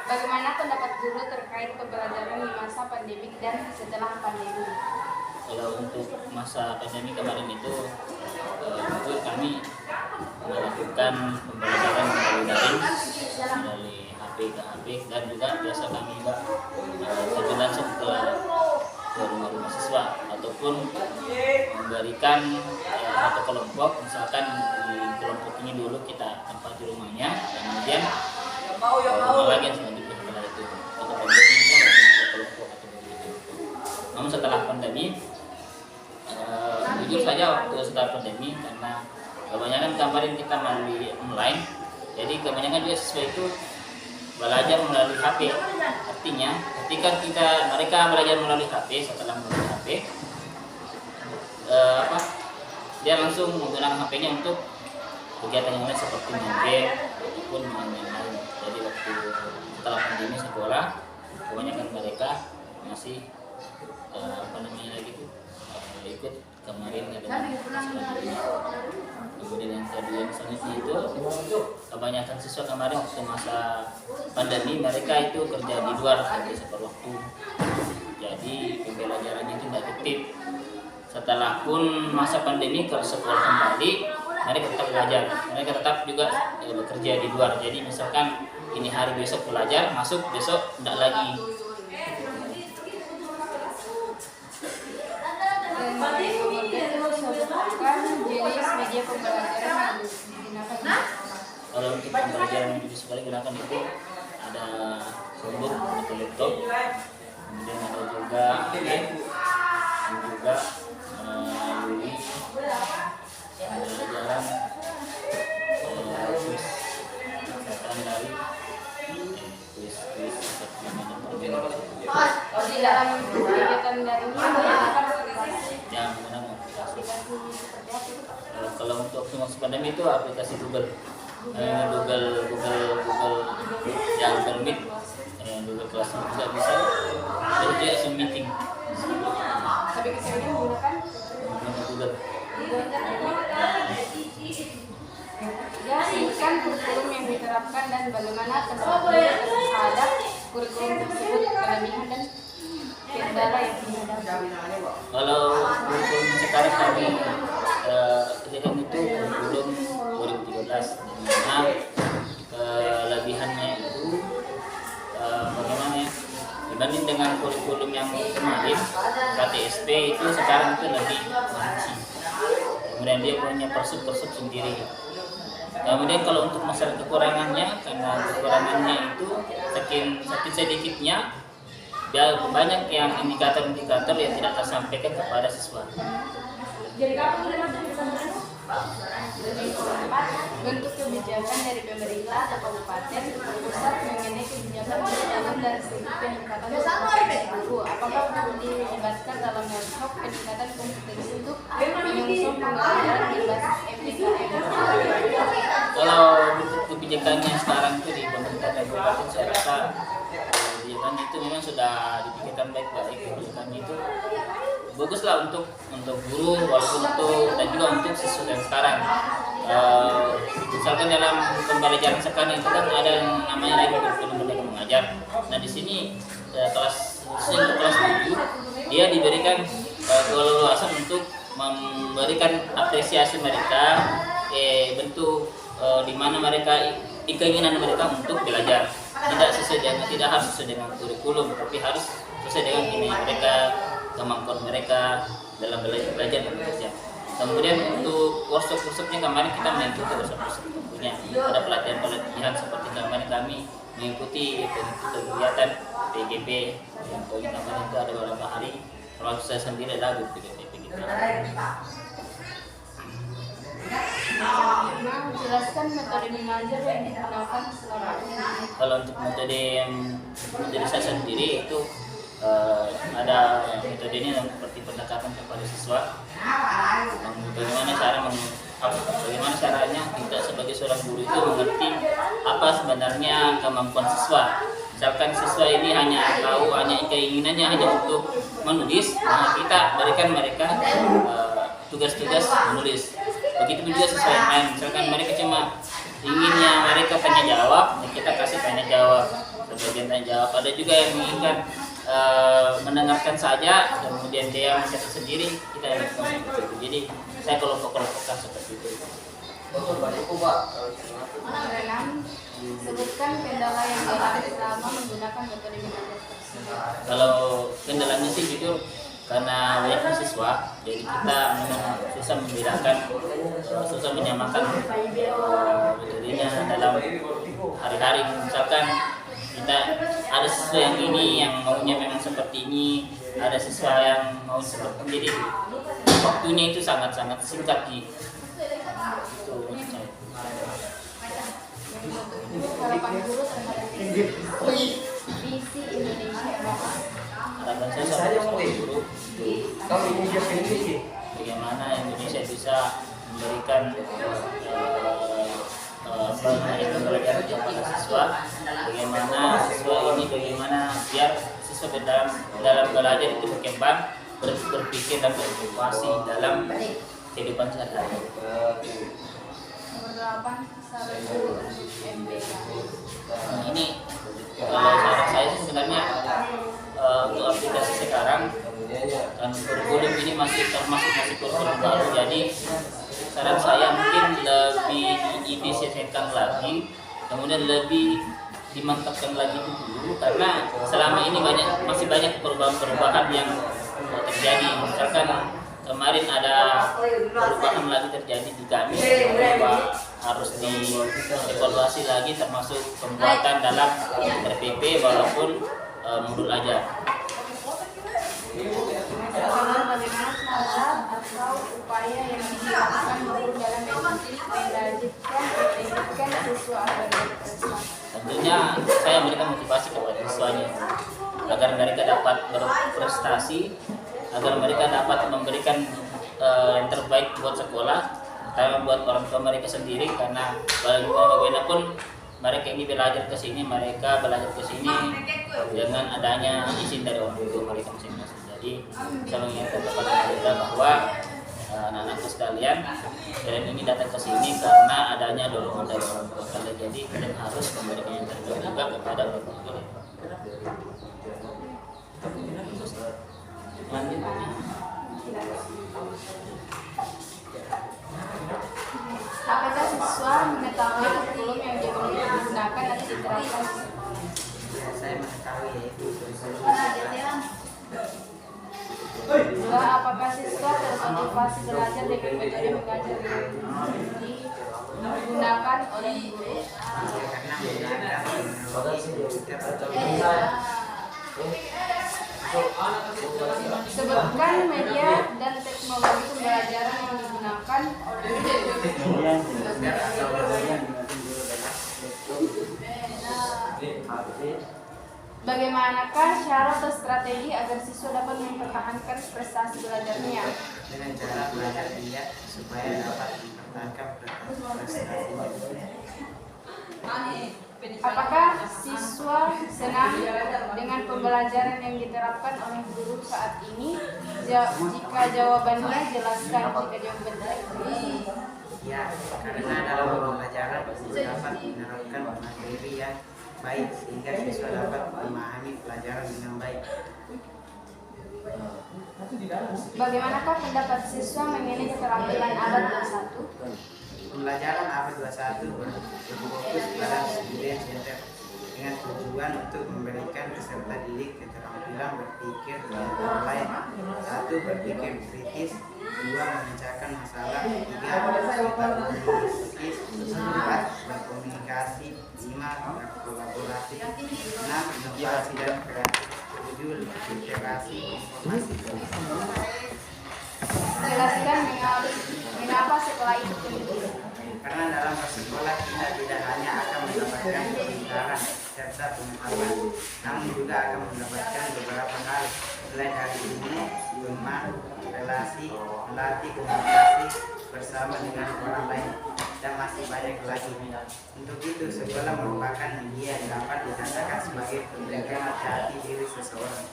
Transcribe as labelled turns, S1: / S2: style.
S1: Bagaimana pendapat guru terkait pembelajaran di masa pandemi dan setelah pandemi?
S2: Kalau untuk masa pandemi kemarin itu jujur kami melakukan pembelajaran melalui daring, melalui HP ke HP, dan juga biasa kami juga terjun langsung ke rumah-rumah siswa ataupun memberikan satu kelompok, misalkan di kelompok ini dulu kita tempati rumahnya, kemudian rumah lagi yang selanjutnya setelah itu atau kelompoknya ke kelompok atau begitu. Namun setelah pandemi, jujur saja waktu setelah pandemi, karena kebanyakan kemarin kita melalui online, jadi kebanyakan juga siswa itu belajar melalui HP. Artinya ketika mereka belajar melalui HP, setelah melalui HP, dia langsung menggunakan HP-nya untuk kegiatan yang lain seperti main game ataupun main lain. Jadi waktu setelah pandemi sekolah, kebanyakan mereka masih ikut kemarin ada kemudian yang kedua selanjutnya itu kebanyakan siswa kemarin waktu masa pandemi mereka itu kerja di luar kerja seperwaktu, jadi pembelajarannya itu tidak efektif. Setelah pun masa pandemi ke sekolah kembali, mereka tetap belajar, mereka tetap juga bekerja di luar. Jadi misalkan ini hari besok belajar, masuk besok tidak lagi.
S1: Jenis media pembelajaran yang digunakan.
S2: Kalau untuk pembelajaran yang bisa digunakan itu ada Chromebook atau laptop, kemudian ada juga dan juga Luli, pembelajaran kuis dari kuis seperti
S1: Di dalam kegiatan daring menggunakan
S2: yang menggunakan aplikasi. Kalau untuk semua pandemi itu aplikasi Google yang Meet, Google Classroom juga bisa, dan juga Zoom meeting.
S1: Tapi kesannya menggunakan
S2: Google.
S1: Jelaskan kurikulum yang diterapkan dan bagaimana penerapan terhadap kurikulum tersebut, kelebihan dan kendala yang dihadapi.
S2: Kalau kurikulum sekarang kami kerjakan itu kurikulum 2013, dimana kelebihannya itu bagaimana ya, dibanding dengan kurikulum yang kemarin KTSP itu sekarang itu lebih rinci, kemudian dia punya persub sendiri. Kemudian kalau untuk masalah kekurangannya, karena kekurangannya itu saking sedikitnya, banyak yang indikator-indikator yang tidak tersampaikan kepada siswa.
S1: Bentuk kebijakan dari pemerintah atau kabupaten pusat mengenai kebijakan penanganan dan strategi peningkatan guru, apakah perlu dilibatkan dalam workshop peningkatan kompetensi untuk menyongsong pembelajaran berbasis FPKM?
S2: Kalau bentuk kebijakannya sekarang itu di pemerintah kabupaten, saya rasa kebijakan itu memang sudah dipikirkan baik-baik. Kebijakannya itu baguslah untuk guru, walaupun untuk dan juga untuk siswa yang sekarang. Misalkan dalam pembelajaran sekarang itu kan ada yang namanya lagi kurikulum merdeka mengajar. Nah di sini kelas 7 dia diberikan keleluasan untuk memberikan apresiasi mereka, bentuk di mana mereka keinginan mereka untuk belajar. Tidak harus sesuai dengan kurikulum, tapi harus sesuai dengan ini mereka, kemampuan mereka dalam belajar dan bekerja. Kemudian untuk workshop-workshopnya kemarin kita mengikuti workshop tentunya ada pelatihan seperti kemarin kami mengikuti kegiatan PGP, contohnya kemarin itu ada beberapa hari. Kalau saya sendiri ada PGP.
S1: Jelaskan metode mengajar yang digunakan selama ini.
S2: Kalau untuk metode saya sendiri itu ada metode ini seperti pendekatan kepada siswa. Bagaimana caranya kita sebagai seorang guru itu mengerti apa sebenarnya kemampuan siswa. Misalkan siswa ini hanya keinginannya hanya untuk menulis, nah kita berikan mereka tugas-tugas menulis. Begitu juga siswa yang lain, misalkan mereka cuma inginnya mereka tanya jawab, kita kasih tanya jawab. sebagian tanya jawab. Ada juga yang menginginkan mendengarkan saja, kemudian dia mencatat sendiri, kita lakukan seperti itu. Jadi saya kelompok-kelompokkan seperti itu.
S1: Keenam, sebutkan kendala yang dialami selama menggunakan metode mengajar tersebut.
S2: Kalau kendalanya sih jujur karena banyak mahasiswa, jadi kita memang susah membedakan, susah menyamakan metodenya dalam hari-hari. Misalkan kita ada siswa yang ini yang maunya memang seperti ini, ada siswa yang mau seperti ini, jadi waktunya itu sangat-sangat singkat di itu.
S1: Harapan guru terhadap visi Indonesia Bapak.
S2: Harapan saya sama guru, bagaimana Indonesia bisa memberikan pembelajaran kepada siswa, bagaimana siswa ini bagaimana biar siswa dalam belajar itu berkembang, berpikir dan berinovasi dalam kehidupan sehari-hari.
S1: Nomor 8, saran guru untuk MBK.
S2: Nah, ini kalau saran saya sih sebenarnya untuk aplikasi sekarang kan kurikulum ini masih kurikulum baru, jadi saran saya mungkin lebih diefisienkan lagi, kemudian lebih dimantapkan lagi dulu, karena selama ini masih banyak perubahan-perubahan yang terjadi. Misalkan kemarin ada perubahan lagi terjadi di kami bahwa harus dievaluasi lagi, termasuk pembuatan dalam RPP walaupun modul aja.
S1: Bagaimana cara atau upaya yang dilakukan guru dalam mendidik siswa agar berprestasi?
S2: Tentunya saya memberikan motivasi kepada siswanya agar mereka dapat berprestasi, agar mereka dapat memberikan yang terbaik buat sekolah, terutama buat orang tua mereka sendiri, karena bagaimanapun mereka ini belajar ke sini dengan adanya izin dari orang tua mereka masing-masing. Jadi saya mengingatkan kepada mereka bahwa anak-anakku sekalian, kalian ini datang ke sini karena adanya dorongan dari orang tua kalian. Jadi kalian harus memberikan yang terbaik juga kepada orang tua kalian.
S1: Apakah siswa mengetahui kurikulum yang digunakan atau diterapkan?
S3: Saya mengetahui yaitu
S1: Dua, apakah siswa termotivasi belajar dengan metode mengajar yang digunakan oleh guru?
S3: karena menggunakan
S1: Sebutkan media dan teknologi pembelajaran yang digunakan oleh guru. Bagaimanakah syarat atau strategi agar siswa dapat mempertahankan prestasi belajarnya?
S3: dengan cara belajar giat supaya dapat mempertahankan prestasinya.
S1: Apakah siswa senang dengan pembelajaran yang diterapkan oleh guru saat ini? Jika jawabannya, jelaskan. Jika jawabannya
S3: Ya, karena dalam pembelajaran guru dapat menerapkan materi yang baik sehingga siswa dapat memahami pelajaran dengan baik.
S1: bagaimanakah pendapat siswa mengenai keterampilan abad 21?
S3: Pembelajaran abad 21 berfokus pada student center dengan tujuan untuk memberikan peserta didik keterampilan berpikir dengan lain. 1. Berpikir kritis, 2. Memecahkan masalah, 3. Berkomunikasi, 4. Berkomunikasi, 5. Berkolaborasi, 6. Inovasi dan kreatif, 7. Literasi informasi.
S1: Jelaskan mengapa sekolah itu penting.
S3: Karena dalam bersekolah kita tidak hanya akan mendapatkan pembelajaran serta pengetahuan, namun juga akan mendapatkan beberapa hal, mulai dari ilmu, teman, relasi, melatih komunikasi bersama dengan orang lain, dan masih banyak lagi. Untuk itu, sekolah merupakan media yang dapat dikatakan sebagai pemberian jati diri seseorang.